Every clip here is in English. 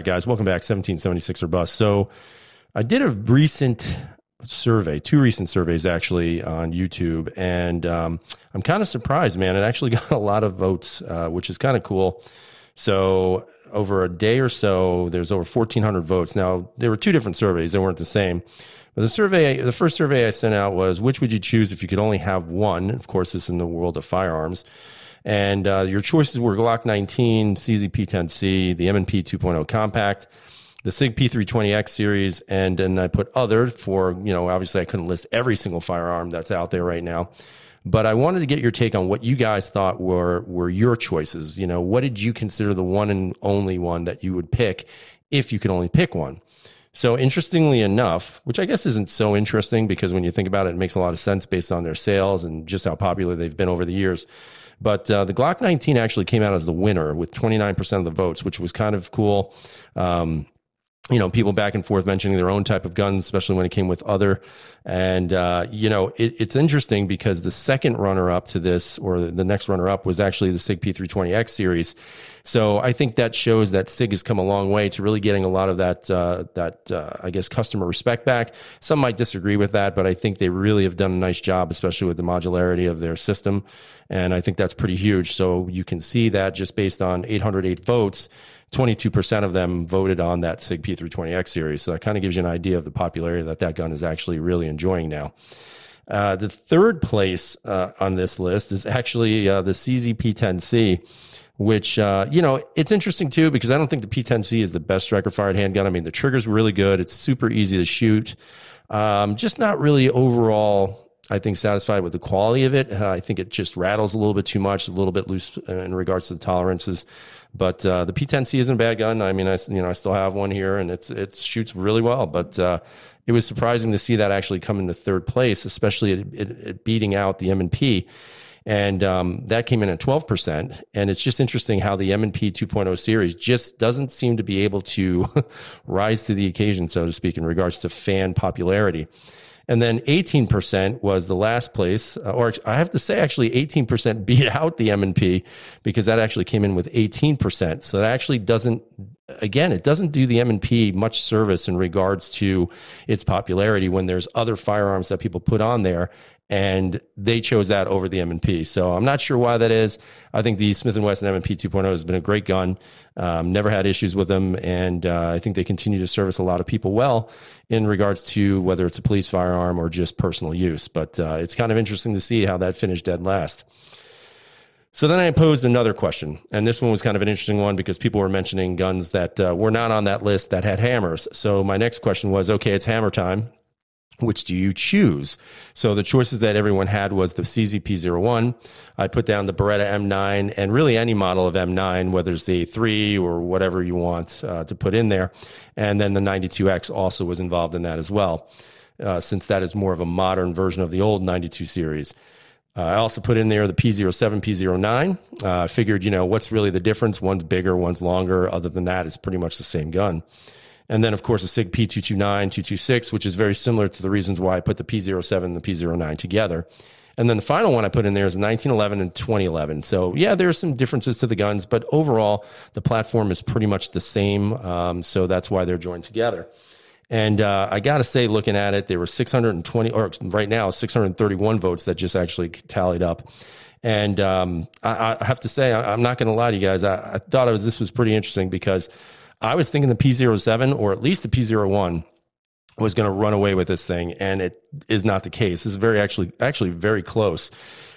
Guys, welcome back. 1776 or bust. So I did a recent survey, two recent surveys actually on YouTube, and I'm kind of surprised, man. It actually got a lot of votes, which is kind of cool. So over a day or so, there's over 1,400 votes. Now, there were two different surveys. They weren't the same. But the first survey I sent out was, which would you choose if you could only have one? Of course, this is in the world of firearms. And your choices were Glock 19, CZ-P10C, the M&P 2.0 Compact, the SIG P320X series, and then I put other for, obviously I couldn't list every single firearm that's out there right now. But I wanted to get your take on what you guys thought were your choices. What did you consider the one and only one that you would pick if you could only pick one? So interestingly enough, which I guess isn't so interesting because when you think about it, it makes a lot of sense based on their sales and just how popular they've been over the years. But the Glock 19 actually came out as the winner with 29% of the votes, which was kind of cool. People back and forth mentioning their own type of guns, especially when it came with other. And, it's interesting because the second runner-up to this, or the next runner-up, was actually the SIG P320X series. So I think that shows that SIG has come a long way to really getting a lot of that customer respect back. Some might disagree with that, but I think they really have done a nice job, especially with the modularity of their system. And I think that's pretty huge. So you can see that just based on 808 votes, 22% of them voted on that SIG P320X series. So that kind of gives you an idea of the popularity that gun is actually really enjoying now. The third place on this list is actually the CZ P10C, which, it's interesting too, because I don't think the P10C is the best striker-fired handgun. I mean, the trigger's really good. It's super easy to shoot. Just not really overall, I think, satisfied with the quality of it. I think it just rattles a little bit too much, a little bit loose in regards to the tolerances. But the P10C isn't a bad gun. I mean, I still have one here, and it shoots really well. But it was surprising to see that actually come into third place, especially it beating out the M&P. And that came in at 12%. And it's just interesting how the M&P 2.0 series just doesn't seem to be able to rise to the occasion, so to speak, in regards to fan popularity. And then 18% was the last place, or I have to say actually 18% beat out the M&P because that actually came in with 18%. So that actually doesn't do the M&P much service in regards to its popularity when there's other firearms that people put on there, and they chose that over the M&P. So I'm not sure why that is. I think the Smith & Wesson M&P 2.0 has been a great gun. Never had issues with them, and I think they continue to service a lot of people well in regards to whether it's a police firearm or just personal use. But it's kind of interesting to see how that finished dead last. So then I posed another question, and this one was kind of an interesting one because people were mentioning guns that were not on that list that had hammers. So my next question was, okay, it's hammer time. Which do you choose? So the choices that everyone had was the CZ-P01. I put down the Beretta M9 and really any model of M9, whether it's the A3 or whatever you want to put in there. And then the 92X also was involved in that as well, since that is more of a modern version of the old 92 series. I also put in there the P07, P09. I figured, what's really the difference? One's bigger, one's longer. Other than that, it's pretty much the same gun. And then, of course, the SIG P229, 226, which is very similar to the reasons why I put the P07 and the P09 together. And then the final one I put in there is 1911 and 2011. So, yeah, there are some differences to the guns, but overall, the platform is pretty much the same. So that's why they're joined together. And I got to say, looking at it, there were 620, or right now, 631 votes that just actually tallied up. And I have to say, I'm not going to lie to you guys. I thought this was pretty interesting because I was thinking the P07 or at least the P01 was going to run away with this thing, and it is not the case. This is actually very close.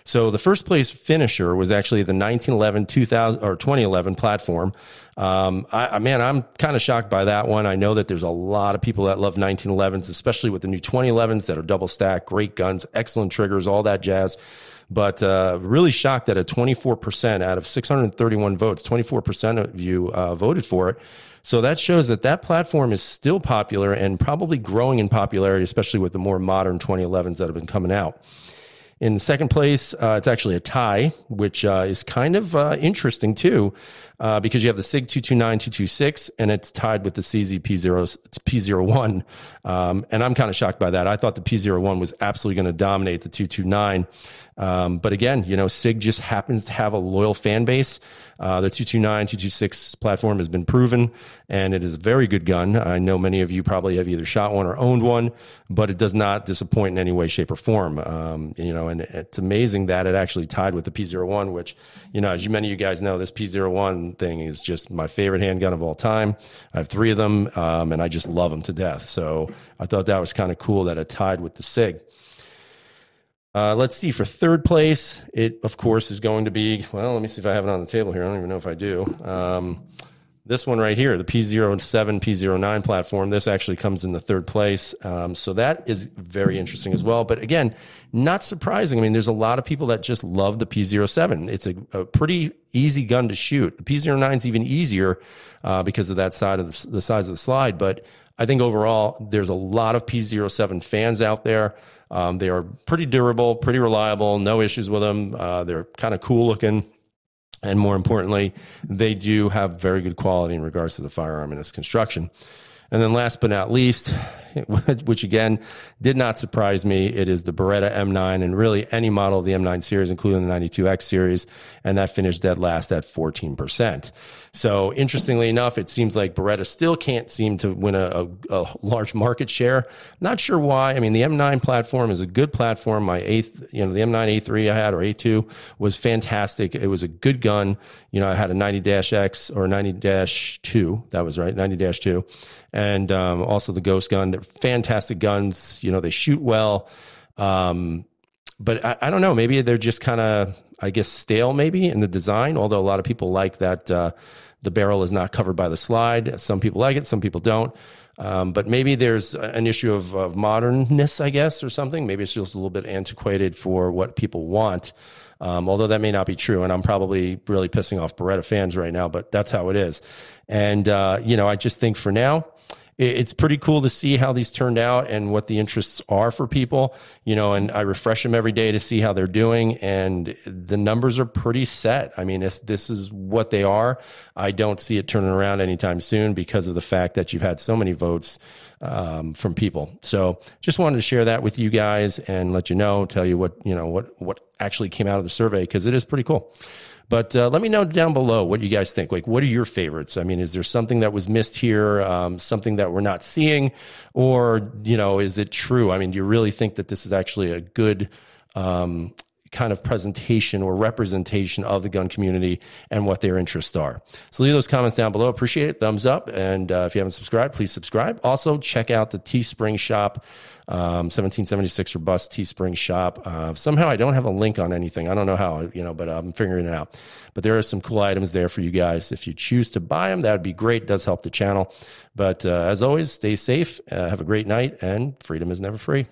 So the first place finisher was actually the 1911, 2000 or 2011 platform. I'm kind of shocked by that one. I know that there's a lot of people that love 1911s, especially with the new 2011s that are double stacked, great guns, excellent triggers, all that jazz. But really shocked that at 24% out of 631 votes, 24% of you voted for it. So that shows that platform is still popular and probably growing in popularity, especially with the more modern 2011s that have been coming out. In second place, it's actually a tie, which is kind of interesting too, because you have the SIG 229, 226, and it's tied with the CZ P01. And I'm kind of shocked by that. I thought the P01 was absolutely going to dominate the 229. But again, SIG just happens to have a loyal fan base. The 229, 226 platform has been proven, and it is a very good gun. I know many of you probably have either shot one or owned one, but it does not disappoint in any way, shape, or form. And it's amazing that it actually tied with the P01, which, as many of you guys know, this P01 thing is just my favorite handgun of all time. I have 3 of them, and I just love them to death. So I thought that was kind of cool that it tied with the SIG. Let's see, for third place, it, of course, is going to be, well, let me see if I have it on the table here. I don't even know if I do. This one right here, the P07, P09 platform, this actually comes in the third place. So that is very interesting as well. But again, not surprising. I mean, there's a lot of people that just love the P07. It's a pretty easy gun to shoot. The P09 is even easier because of that side of the size of the slide. But I think overall, there's a lot of P07 fans out there. They are pretty durable, pretty reliable, no issues with them. They're kind of cool looking. And more importantly, they do have very good quality in regards to the firearm and its construction. And then last but not least, which again did not surprise me, it is the Beretta M9, and really any model of the M9 series, including the 92X series, and that finished dead last at 14%. So interestingly enough, it seems like Beretta still can't seem to win a large market share. Not sure why. I mean, the M9 platform is a good platform. My the M9 A3 I had, or A2, was fantastic. It was a good gun. I had a 90-X or 90-2. That was right, 90-2. And also the Ghost gun. They're fantastic guns. They shoot well. But I don't know. Maybe they're just kind of, I guess, stale maybe in the design, although a lot of people like that the barrel is not covered by the slide. Some people like it, some people don't. But maybe there's an issue of modernness, I guess, or something. Maybe it's just a little bit antiquated for what people want, although that may not be true. And I'm probably really pissing off Beretta fans right now, but that's how it is. And, I just think for now, it's pretty cool to see how these turned out and what the interests are for people, and I refresh them every day to see how they're doing. And the numbers are pretty set. I mean, this is what they are. I don't see it turning around anytime soon because of the fact that you've had so many votes from people. So just wanted to share that with you guys and let you know, tell you what actually came out of the survey, because it is pretty cool. But let me know down below what you guys think. Like, what are your favorites? I mean, is there something that was missed here, something that we're not seeing, or, is it true? I mean, do you really think that this is actually a good kind of presentation or representation of the gun community and what their interests are? So leave those comments down below. Appreciate it. Thumbs up. And if you haven't subscribed, please subscribe. Also, check out the Teespring shop. 1776 or bust Teespring shop. Somehow I don't have a link on anything. I don't know how, but I'm figuring it out. But there are some cool items there for you guys. If you choose to buy them, that would be great. It does help the channel. But as always, stay safe, have a great night, and freedom is never free.